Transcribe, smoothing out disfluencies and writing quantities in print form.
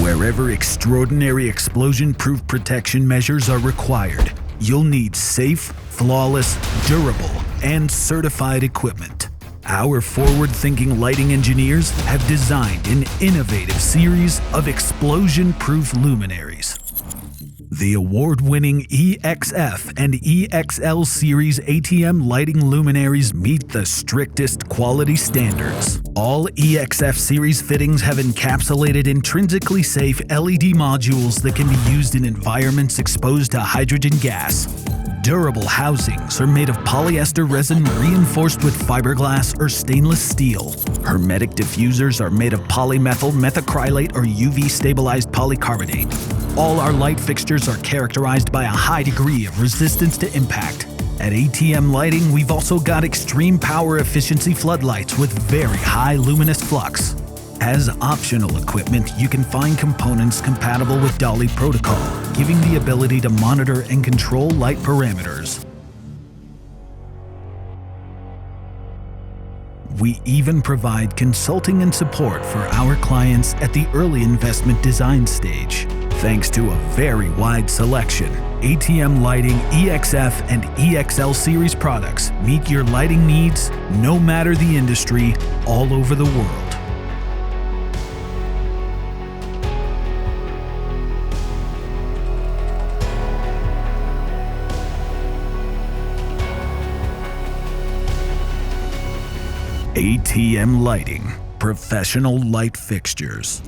Wherever extraordinary explosion-proof protection measures are required, you'll need safe, flawless, durable, and certified equipment. Our forward-thinking lighting engineers have designed an innovative series of explosion-proof luminaries. The award-winning EXF and EXL series ATM lighting luminaries meet the strictest quality standards. All EXF series fittings have encapsulated intrinsically safe LED modules that can be used in environments exposed to hydrogen gas. Durable housings are made of polyester resin reinforced with fiberglass or stainless steel. Hermetic diffusers are made of polymethyl methacrylate or UV-stabilized polycarbonate. All our light fixtures are characterized by a high degree of resistance to impact. At ATM Lighting, we've also got extreme power efficiency floodlights with very high luminous flux. As optional equipment, you can find components compatible with Dolly protocol, giving the ability to monitor and control light parameters. We even provide consulting and support for our clients at the early investment design stage. Thanks to a very wide selection, ATM Lighting EXF and EXL series products meet your lighting needs no matter the industry all over the world. ATM Lighting, professional light fixtures.